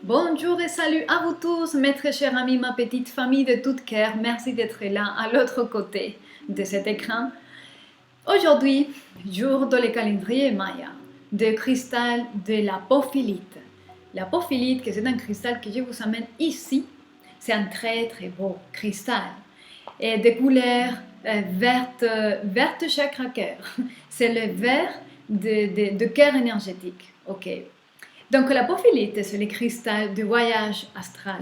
Bonjour et salut à vous tous, mes très chers amis, ma petite famille de tout cœur. Merci d'être là à l'autre côté de cet écran. Aujourd'hui, jour dans le calendrier Maya, de cristal de la porphyrite. La porphyrite, que c'est un cristal que je vous amène ici, c'est un très très beau cristal. Et de couleur verte chakra cœur. C'est le vert de cœur énergétique. Ok. Donc la porphyrite, c'est le cristal de voyage astral.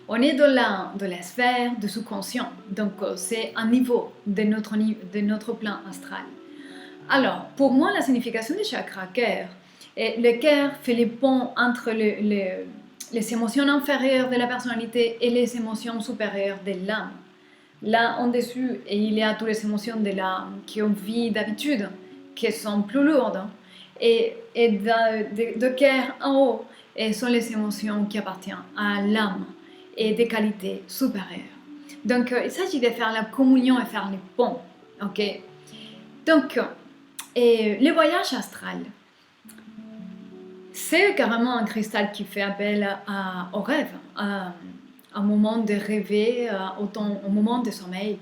On est dans la sphère du sous-conscient, donc c'est un niveau de notre plan astral. Alors, pour moi, la signification du chakra cœur, le cœur fait le pont entre les émotions inférieures de la personnalité et les émotions supérieures de l'âme. Là, en dessus, il y a toutes les émotions de l'âme qu'on vit d'habitude, qui sont plus lourdes. Et de cœur en haut, sont les émotions qui appartiennent à l'âme et des qualités supérieures. Donc, il s'agit de faire la communion et faire les ponts. Ok. Donc, le voyage astral, c'est carrément un cristal qui fait appel au rêve, à un moment de rêver, au moment de sommeil.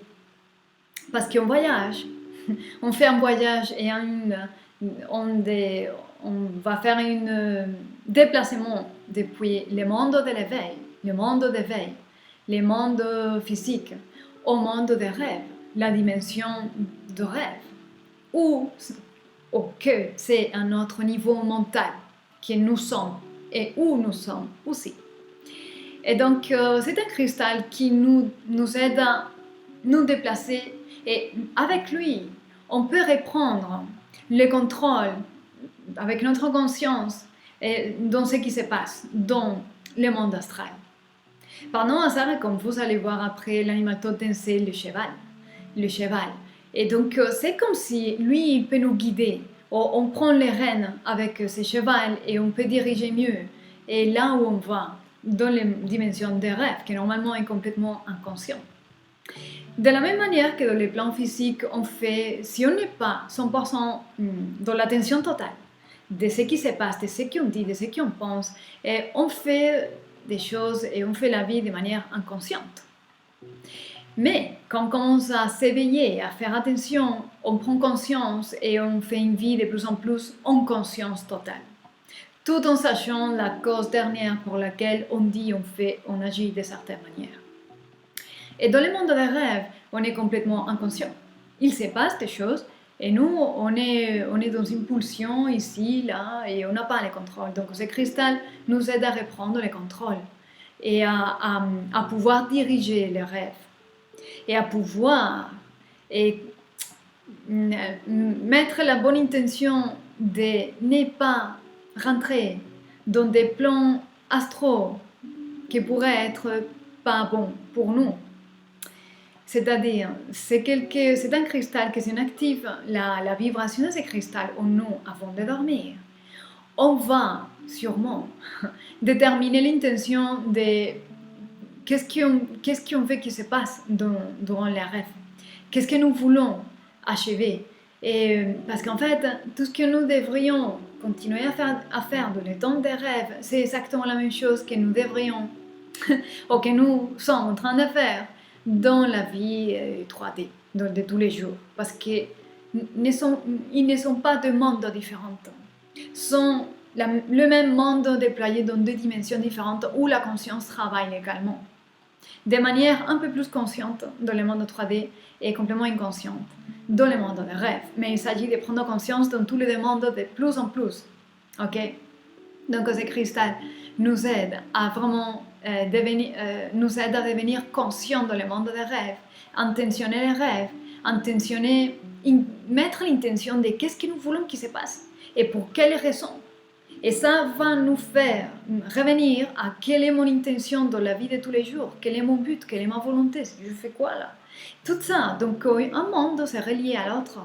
Parce qu'on voyage, on fait un voyage et on va faire un déplacement depuis le monde de l'éveil, le monde d'éveil, le monde physique, au monde des rêves, la dimension de rêve, ou que c'est un autre niveau mental que nous sommes et où nous sommes aussi. Et donc, c'est un cristal qui nous aide à nous déplacer et avec lui, on peut reprendre le contrôle avec notre conscience dans ce qui se passe dans le monde astral. Pardon, hasard, comme vous allez voir après, l'animal totem, c'est le cheval. Le cheval. Et donc, c'est comme si lui, il peut nous guider. On prend les rênes avec ce cheval et on peut diriger mieux. Et là où on va, dans les dimensions des rêves, qui normalement est complètement inconscient. De la même manière que dans les plans physiques, on fait, si on n'est pas 100% dans l'attention totale de ce qui se passe, de ce qu'on dit, de ce qu'on pense, et on fait des choses et on fait la vie de manière inconsciente. Mais quand on commence à s'éveiller, à faire attention, on prend conscience et on fait une vie de plus en plus en conscience totale. Tout en sachant la cause dernière pour laquelle on dit, on agit de certaines manières. Et dans le monde des rêves, on est complètement inconscient. Il se passe des choses et nous, on est dans une pulsion ici, là, et on n'a pas le contrôle. Donc ce cristal nous aide à reprendre le contrôle et à pouvoir diriger les rêves et à pouvoir mettre la bonne intention de ne pas rentrer dans des plans astraux qui pourraient être pas bons pour nous. C'est-à-dire, c'est un cristal qui s'inactive la vibration de ce cristal en nous avant de dormir. On va sûrement déterminer l'intention de qu'est-ce qu'on veut qui se passe durant les rêves. Qu'est-ce que nous voulons achever. Et parce qu'en fait, tout ce que nous devrions continuer à faire dans le temps des rêves, c'est exactement la même chose que nous devrions ou que nous sommes en train de faire dans la vie 3D de tous les jours, parce qu'ils ne sont pas deux mondes différents, sont le même monde déployé dans deux dimensions différentes où la conscience travaille également, de manière un peu plus consciente dans le monde 3D et complètement inconsciente dans le monde des rêves. Mais il s'agit de prendre conscience dans tous les mondes de plus en plus. Ok? Donc ce cristal nous aide à vraiment nous aide à devenir conscients dans le monde des rêves, intentionner les rêves, mettre l'intention de qu'est-ce que nous voulons qu'il se passe et pour quelles raisons. Et ça va nous faire revenir à quelle est mon intention dans la vie de tous les jours, quel est mon but, quelle est ma volonté, je fais quoi là. Tout ça, donc un monde c'est relié à l'autre.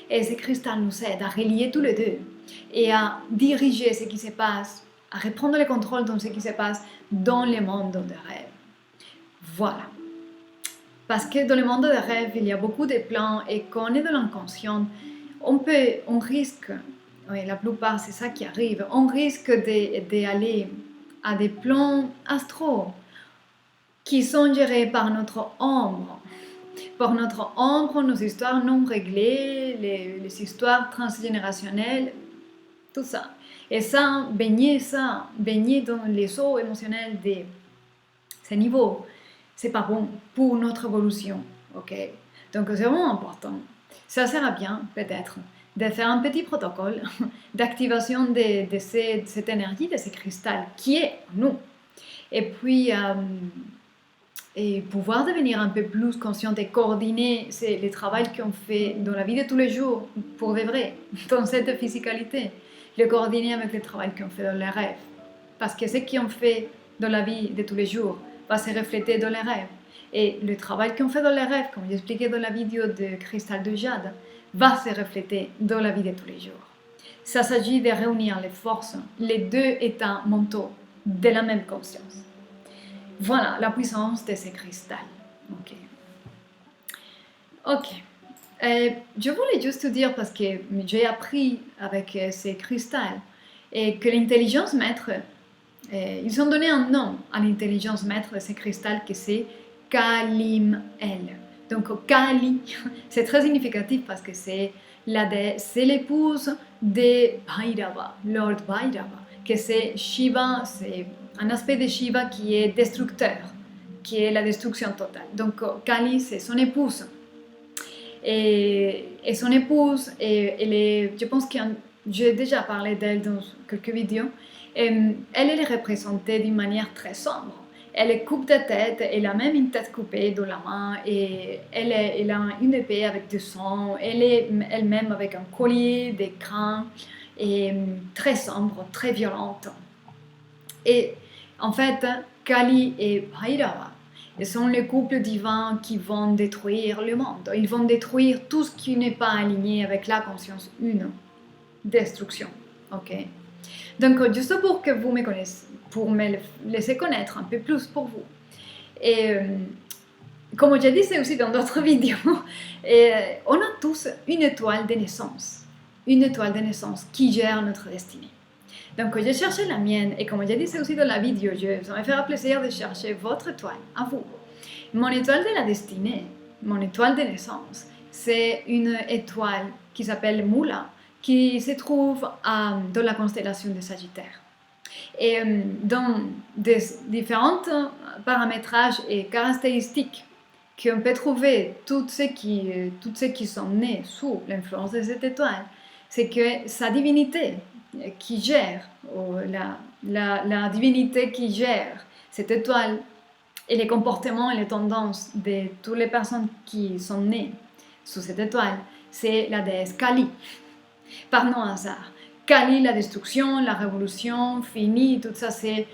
Et ce cristal nous aide à relier tous les deux et à diriger ce qui se passe, à reprendre le contrôle de ce qui se passe dans le monde des rêves. Voilà. Parce que dans le monde des rêves, il y a beaucoup de plans et quand on est dans l'inconscient, on risque, oui, la plupart c'est ça qui arrive, on risque d'aller à des plans astraux qui sont gérés par notre ombre. Par notre ombre, nos histoires non réglées, les histoires transgénérationnelles, tout ça. Et ça, baigner dans les eaux émotionnelles de ces niveaux, c'est pas bon pour notre évolution, ok? Donc c'est vraiment important. Ça sert à bien, peut-être, de faire un petit protocole d'activation de cette énergie, de ce cristal qui est en nous. Et puis, et pouvoir devenir un peu plus conscient et coordonner le travail qu'on fait dans la vie de tous les jours, pour de vrai, dans cette physicalité, le coordonner avec le travail qu'on fait dans les rêves. Parce que ce qu'on fait dans la vie de tous les jours va se refléter dans les rêves. Et le travail qu'on fait dans les rêves, comme j'expliquais dans la vidéo de Cristal de Jade, va se refléter dans la vie de tous les jours. Ça s'agit de réunir les forces, les deux états mentaux de la même conscience. Voilà la puissance de ces cristals. Ok. Je voulais juste te dire, parce que j'ai appris avec ces cristals, et que l'intelligence maître, ils ont donné un nom à l'intelligence maître de ces cristals, que c'est Kalim-El. Donc Kali, c'est très significatif parce que c'est l'épouse de Bhairava, Lord Bhairava, que c'est Shiva, c'est un aspect de Shiva qui est destructeur, qui est la destruction totale. Donc Kali, c'est son épouse. Et son épouse, je pense que j'ai déjà parlé d'elle dans quelques vidéos, elle est représentée d'une manière très sombre. Elle est coupe de tête, elle a même une tête coupée dans la main, et elle a une épée avec du sang, elle est elle-même avec un collier, des crins, et très sombre, très violente. Et en fait, Kali et Bhairava, ils sont les couples divins qui vont détruire le monde. Ils vont détruire tout ce qui n'est pas aligné avec la conscience une. Destruction. Ok. Donc, juste pour que vous me connaissiez, pour me laisser connaître un peu plus pour vous. Et comme je disais aussi dans d'autres vidéos, on a tous une étoile de naissance. Une étoile de naissance qui gère notre destinée. Donc, j'ai cherché la mienne, et comme je disais aussi dans la vidéo, ça me fera plaisir de chercher votre étoile, à vous. Mon étoile de la destinée, mon étoile de naissance, c'est une étoile qui s'appelle Mula, qui se trouve dans la constellation de Sagittaire. Et dans des différents paramétrages et caractéristiques qu'on peut trouver, toutes ceux qui sont nés sous l'influence de cette étoile, c'est que sa divinité qui gère, la divinité qui gère cette étoile, et les comportements et les tendances de toutes les personnes qui sont nées sous cette étoile, c'est la déesse Kali. Par non hasard. Kali, la destruction, la révolution, fini, tout ça, c'est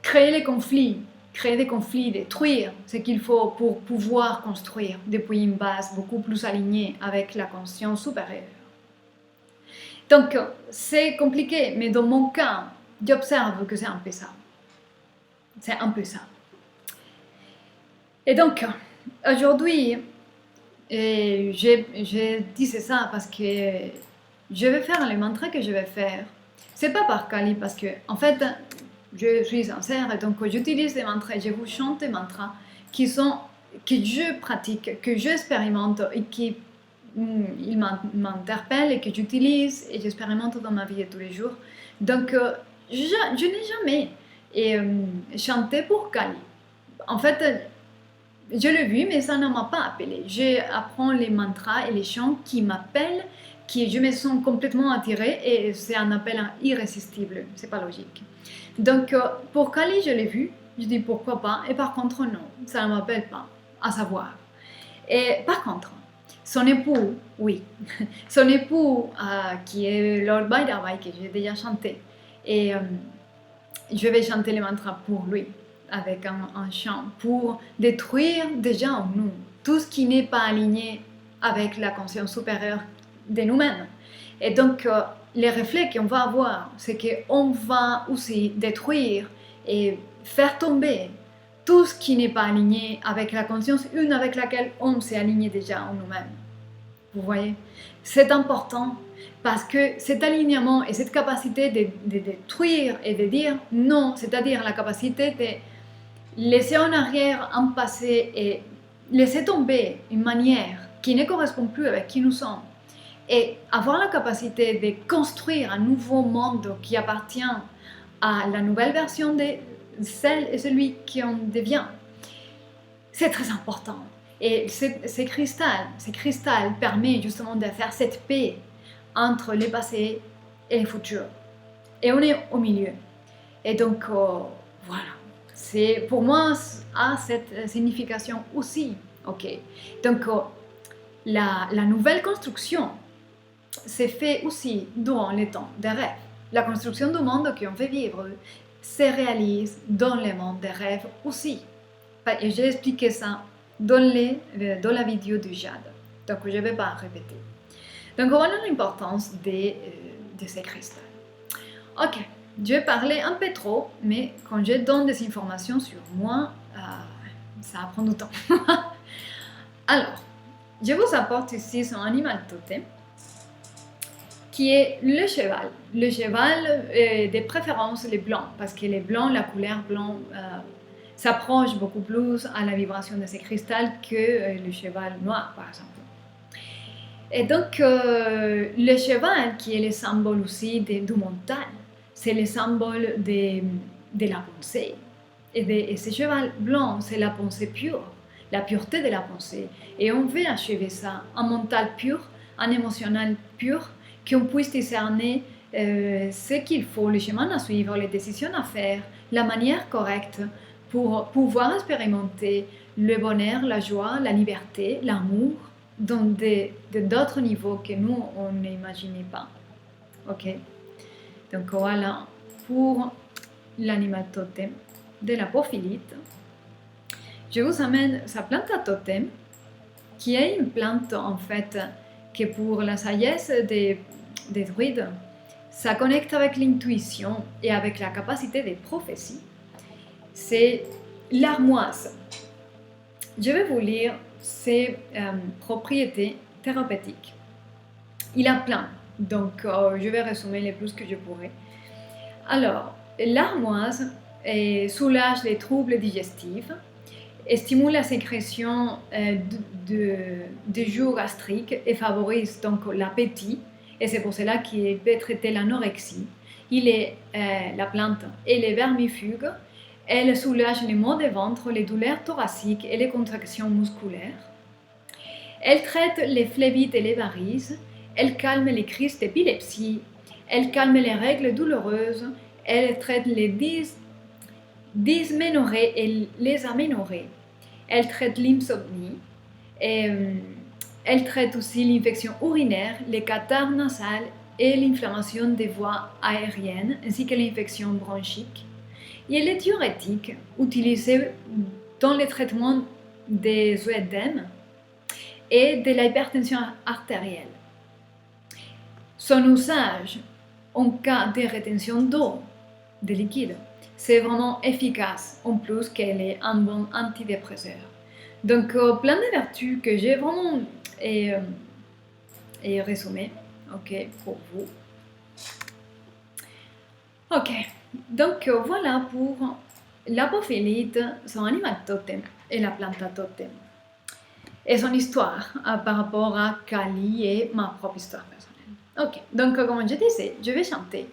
créer des conflits, détruire ce qu'il faut pour pouvoir construire depuis une base beaucoup plus alignée avec la conscience supérieure. Donc, c'est compliqué, mais dans mon cas, j'observe que c'est un peu ça. C'est un peu ça. Et donc, aujourd'hui, je disais ça parce que je vais faire les mantras que je vais faire. C'est pas par Kali, parce que, en fait, je suis sincère, et donc j'utilise des mantras, je vous chante des mantras que je pratique, que j'expérimente et qui ils m'interpellent et que j'utilise et j'expérimente dans ma vie de tous les jours. Donc, je n'ai jamais chanté pour Kali. En fait, je l'ai vu, mais ça ne m'a pas appelé. J'apprends les mantras et les chants qui m'appellent, qui je me sens complètement attirée, et c'est un appel irrésistible. C'est pas logique. Donc, pour Kali, je l'ai vu. Je dis pourquoi pas. Et par contre, non, ça ne m'appelle pas, à savoir. Et par contre, son époux, oui, son époux qui est Lord Bhairava, que j'ai déjà chanté, et je vais chanter les mantras pour lui, avec un chant, pour détruire déjà en nous tout ce qui n'est pas aligné avec la conscience supérieure de nous-mêmes. Et donc, les reflets qu'on va avoir, c'est qu'on va aussi détruire et faire tomber tout ce qui n'est pas aligné avec la conscience une avec laquelle on s'est aligné déjà en nous-mêmes. Vous voyez? C'est important parce que cet alignement et cette capacité de détruire et de dire non, c'est-à-dire la capacité de laisser en arrière un passé et laisser tomber une manière qui ne correspond plus avec qui nous sommes et avoir la capacité de construire un nouveau monde qui appartient à la nouvelle version de celle et celui qui en devient, c'est très important. Et ces cristals permettent justement de faire cette paix entre le passé et le futur. Et on est au milieu. Et donc, voilà. C'est, pour moi, a cette signification aussi. Ok. Donc, la nouvelle construction s'est faite aussi durant les temps des rêves. La construction du monde qu'on fait vivre se réalise dans le monde des rêves aussi. Et j'ai expliqué ça dans la vidéo du Jade. Donc, je ne vais pas répéter. Donc, voilà l'importance de ces cristals. Ok, je vais parler un peu trop, mais quand je donne des informations sur moi, ça prend du temps. Alors, je vous apporte ici son animal totem, qui est le cheval. Le cheval, de préférence, les blancs, parce que les blancs, la couleur blanc, s'approche beaucoup plus à la vibration de ces cristals que le cheval noir, par exemple. Et donc, le cheval, qui est le symbole aussi du mental, c'est le symbole de la pensée. Et ce cheval blanc, c'est la pensée pure, la pureté de la pensée. Et on veut achever ça, un mental pur, un émotionnel pur, qu'on puisse discerner ce qu'il faut, le chemin à suivre, les décisions à faire, la manière correcte pour pouvoir expérimenter le bonheur, la joie, la liberté, l'amour, dans d'autres niveaux que nous, on n'imaginait pas. Ok? Donc voilà pour l'animal totem de la porphyrite. Je vous amène sa plante à totem, qui est une plante en fait que pour la sagesse des druides, ça connecte avec l'intuition et avec la capacité de prophétie. C'est l'armoise. Je vais vous lire ses propriétés thérapeutiques. Il a plein, donc je vais résumer le plus que je pourrai. Alors, l'armoise soulage les troubles digestifs, stimule la sécrétion de jus gastrique et favorise donc l'appétit, et c'est pour cela qu'il peut traiter l'anorexie. La plante et les vermifuges. Elle soulage les maux de ventre, les douleurs thoraciques et les contractions musculaires. Elle traite les phlébites et les varices. Elle calme les crises d'épilepsie. Elle calme les règles douloureuses. Elle traite les dysménorrhées et les aménorrhées. Elle traite l'insomnie. Elle traite aussi l'infection urinaire, les catarrhes nasales et l'inflammation des voies aériennes, ainsi que l'infection bronchique. Et elle est diurétique, utilisée dans le traitement des œdèmes et de l'hypertension artérielle. Son usage en cas de rétention d'eau, de liquide, c'est vraiment efficace, en plus qu'elle est un bon antidépresseur. Donc, plein de vertus que j'ai vraiment résumé, ok, pour vous. Ok, donc voilà pour la porphyrite, son animal totem et la plante totem. Et son histoire par rapport à Kali et ma propre histoire personnelle. Ok, donc comme je disais, je vais chanter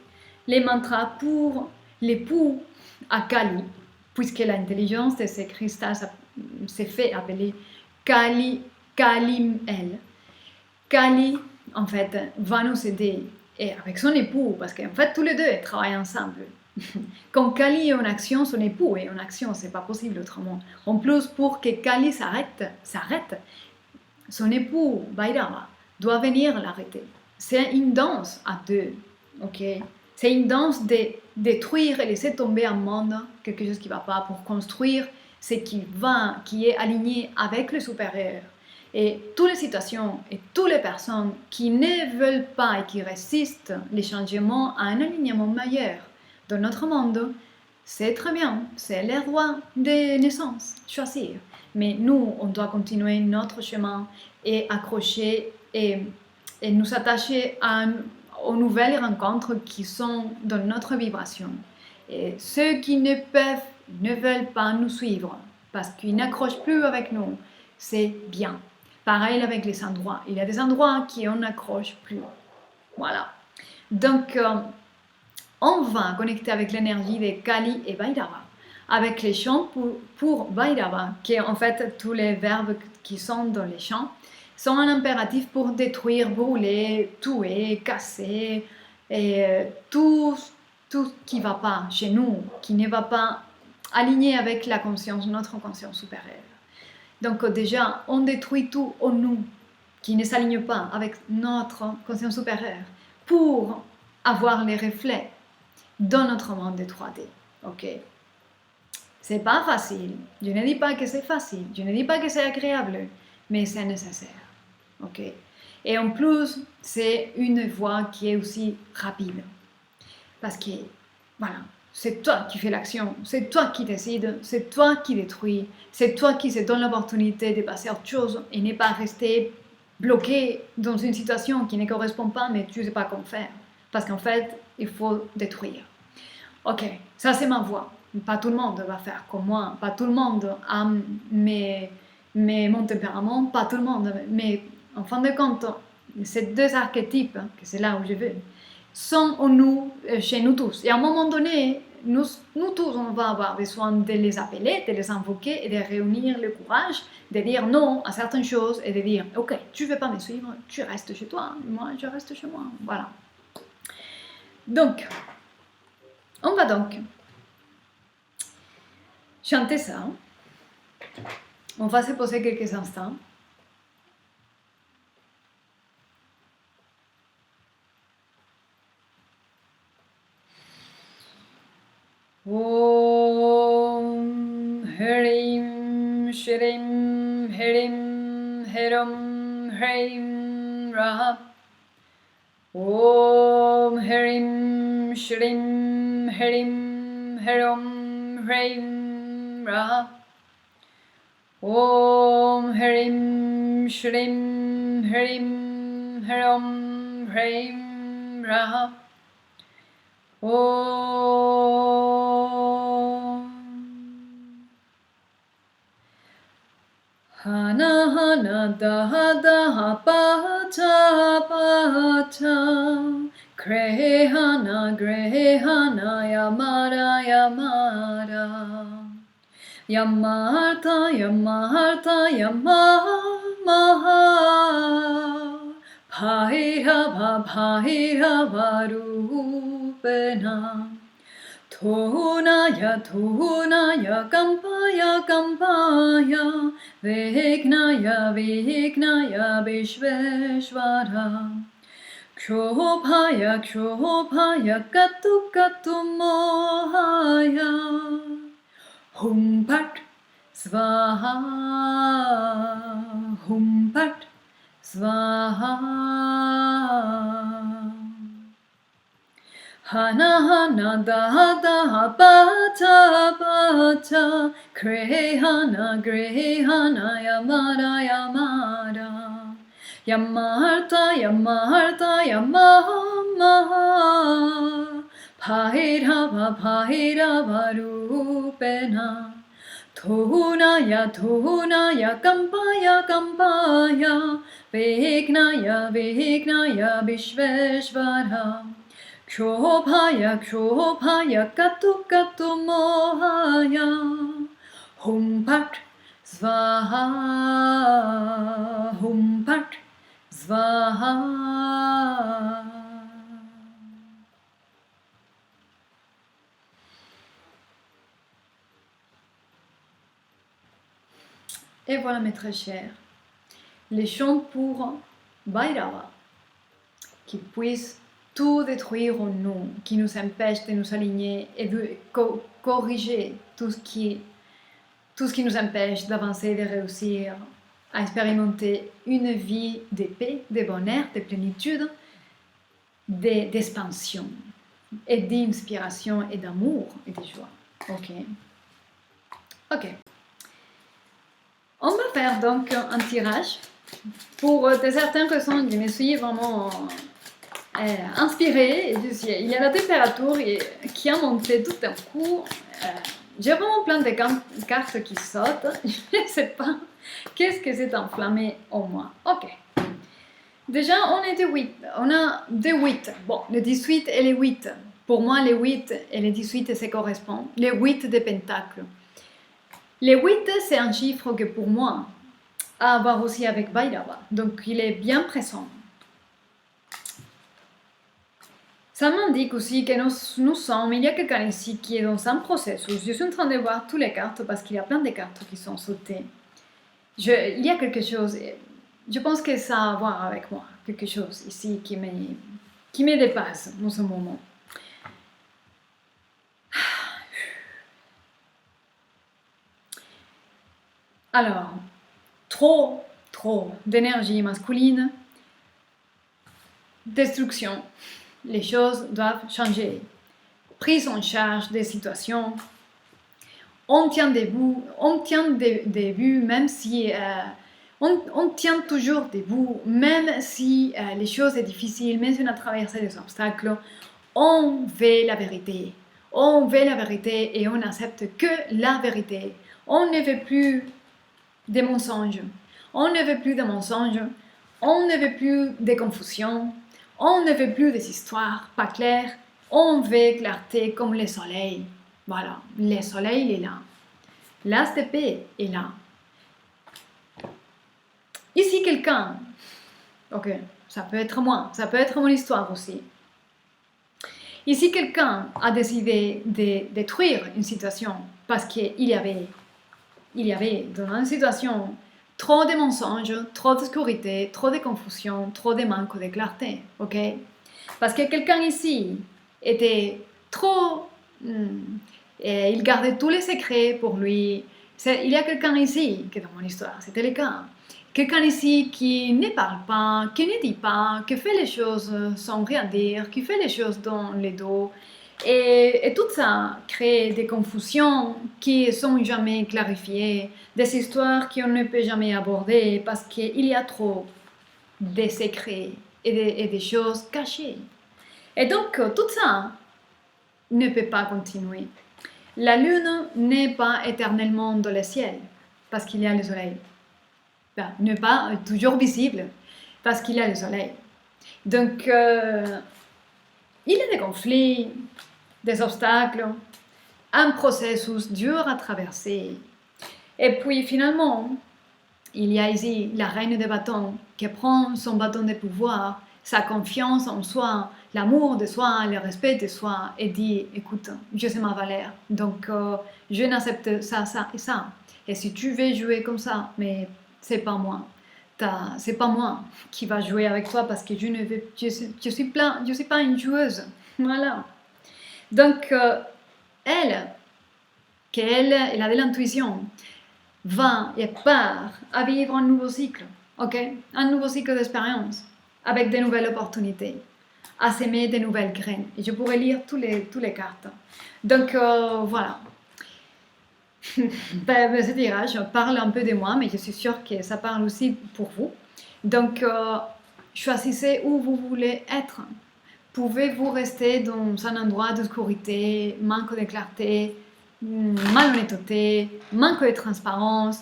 les mantras pour l'époux à Kali, puisque l'intelligence de ces cristals s'est fait appeler Kali-El. Kali, en fait, va nous aider, et avec son époux, parce qu'en fait, tous les deux travaillent ensemble. Quand Kali est en action, son époux est en action, c'est pas possible autrement. En plus, pour que Kali s'arrête, son époux, Bhairava, doit venir l'arrêter. C'est une danse à deux, ok? C'est une danse de détruire et laisser tomber un monde, quelque chose qui ne va pas, pour construire ce qui est aligné avec le supérieur. Et toutes les situations et toutes les personnes qui ne veulent pas et qui résistent les changements à un alignement meilleur dans notre monde, c'est très bien, c'est leur droit de naissance, choisir. Mais nous, on doit continuer notre chemin et accrocher et nous attacher aux nouvelles rencontres qui sont dans notre vibration. Et ceux qui ne veulent pas nous suivre parce qu'ils n'accrochent plus avec nous, c'est bien. Pareil avec les endroits. Il y a des endroits qui on n'accroche plus. Voilà. Donc, on va connecter avec l'énergie de Kali et Bhairava, avec les chants pour Bhairava, qui est en fait tous les verbes qui sont dans les chants, sont un impératif pour détruire, brûler, tuer, casser, et tout qui ne va pas chez nous, qui ne va pas aligner avec la conscience, notre conscience supérieure. Donc déjà, on détruit tout en nous qui ne s'aligne pas avec notre conscience supérieure pour avoir les reflets dans notre monde de 3D. Ok? C'est pas facile. Je ne dis pas que c'est facile. Je ne dis pas que c'est agréable, mais c'est nécessaire. Ok? Et en plus, c'est une voie qui est aussi rapide. Parce que, voilà, c'est toi qui fais l'action, c'est toi qui décides, c'est toi qui détruis, c'est toi qui se donne l'opportunité de passer à autre chose et ne pas rester bloqué dans une situation qui ne correspond pas, mais tu ne sais pas comment faire. Parce qu'en fait, il faut détruire. Ok, ça c'est ma voie. Pas tout le monde va faire comme moi, pas tout le monde a mon tempérament, pas tout le monde. Mais en fin de compte, ces deux archétypes, que c'est là où je veux, sont en nous, chez nous tous. Et à un moment donné, nous tous, on va avoir besoin de les appeler, de les invoquer et de réunir le courage, de dire non à certaines choses et de dire ok, tu ne veux pas me suivre, tu restes chez toi, moi je reste chez moi. Voilà. Donc, on va donc chanter ça. On va se poser quelques instants. Om Hrim Shrim Hrim Hiram Hrim Ra. Om Hrim Shrim Hrim Hiram Hrim Ra. Om Hrim Shrim Hrim Hiram Hrim Ra. Om Hana Hana Daha Daha Pata Pata Grehana Grehana Yamara Yamara Yamarta Yamarta Yamamaha Bhairava Bhairava Rupena Thonaya Thonaya Kampaya Kampaya Vignaya Vignaya Vishveshvara Kshobhaya Kshobhaya Katu Katu Mohaya Hum Pat Svaha Hum Pat Svaha Hana Hana Daha Daha Bata Bata Grehana Grehana Yamara Yamara Yamarta Yamarta Yamamaha Bhairava Bhairava Rupena Thonaya Thonaya Kampaya Kampaya Vignaya Vignaya Vishveshvara Kshobhaya Kshobhaya Katu Katu Mohaya Hum Pat Svaha Hum Pat Svaha. Et voilà mes très chers, les chants pour Bhairava, qui puisse tout détruire en nous, qui nous empêche de nous aligner et de corriger tout ce qui nous empêche d'avancer, de réussir, à expérimenter une vie de paix, de bonheur, de plénitude, d'expansion et d'inspiration et d'amour et de joie. Ok. On va faire donc un tirage pour de certaines raisons, je me suis vraiment inspirée. Il y a la température qui a monté tout d'un coup. J'ai vraiment plein de cartes qui sautent. Je ne sais pas qu'est-ce que c'est enflammé en moi. Ok. Déjà, on est de 8. On a des 8. Bon, le 18 et les 8. Pour moi, les 8 et les 18 se correspondent. Les 8 des pentacles. Les 8, c'est un chiffre que pour moi, à voir aussi avec Bhairava. Donc, il est bien présent. Ça m'indique aussi que nous sommes, il y a quelqu'un ici qui est dans un processus. Je suis en train de voir toutes les cartes parce qu'il y a plein de cartes qui sont sautées. Il y a quelque chose, je pense que ça a à voir avec moi, quelque chose ici qui me dépasse en ce moment. Alors, trop d'énergie masculine, destruction. Les choses doivent changer. Prise en charge des situations. On tient debout, même si on tient toujours debout, même si les choses sont difficiles, même si on a traversé des obstacles. On veut la vérité. On veut la vérité et on accepte que la vérité. On ne veut plus des mensonges. On ne veut plus de mensonges. On ne veut plus de confusion. On ne veut plus des histoires pas claires. On veut clarté comme le soleil. Voilà, le soleil il est là. L'as d'épée est là. Ici quelqu'un. Ok, ça peut être moi. Ça peut être mon histoire aussi. Ici quelqu'un a décidé de détruire une situation parce qu'il y avait dans une situation trop de mensonges, trop d'obscurité, trop de confusion, trop de manque de clarté, ok? Parce que quelqu'un ici était trop... et il gardait tous les secrets pour lui. Il y a quelqu'un ici, qui dans mon histoire, c'était le cas. Quelqu'un ici qui ne parle pas, qui ne dit pas, qui fait les choses sans rien dire, qui fait les choses dans les dos. Et tout ça crée des confusions qui ne sont jamais clarifiées, des histoires qu'on ne peut jamais aborder parce qu'il y a trop de secrets et des choses cachées. Et donc, tout ça ne peut pas continuer. La lune n'est pas éternellement dans le ciel parce qu'il y a le soleil. Ben, n'est pas toujours visible parce qu'il y a le soleil. Donc, il y a des conflits, des obstacles, un processus dur à traverser. Et puis finalement, il y a ici la reine des bâtons qui prend son bâton de pouvoir, sa confiance en soi, l'amour de soi, le respect de soi et dit, écoute, je sais ma valeur, donc je n'accepte ça, ça et ça. Et si tu veux jouer comme ça, mais c'est pas moi. C'est pas moi qui va jouer avec toi parce que je suis pas une joueuse. Voilà. Donc, elle a de l'intuition, va et part à vivre un nouveau cycle, ok? Un nouveau cycle d'expérience avec de nouvelles opportunités, à s'aimer de nouvelles graines. Et je pourrais lire tous les cartes. Donc, voilà. C'est-à-dire, je parle un peu de moi, mais je suis sûre que ça parle aussi pour vous. Donc, choisissez où vous voulez être. Pouvez-vous rester dans un endroit d'obscurité, manque de clarté, malhonnêteté, manque de transparence,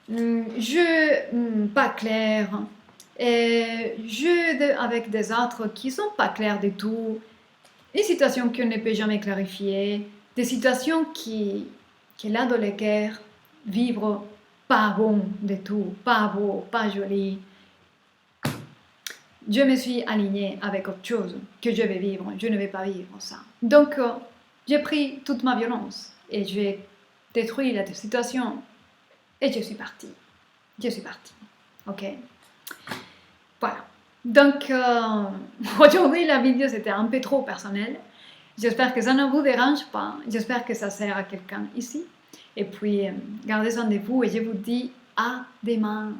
jeu pas clair, jeu avec des autres qui sont pas clairs du tout, des situations qu'on ne peut jamais clarifier, des situations qui là dans lesquelles vivre pas bon du tout, pas beau, pas joli. Je me suis alignée avec autre chose que je vais vivre. Je ne vais pas vivre ça. Donc, j'ai pris toute ma violence et j'ai détruit la situation et je suis partie. Je suis partie. Ok? Voilà. Donc, aujourd'hui, la vidéo, c'était un peu trop personnel. J'espère que ça ne vous dérange pas. J'espère que ça sert à quelqu'un ici. Et puis, gardez soin de vous et je vous dis à demain.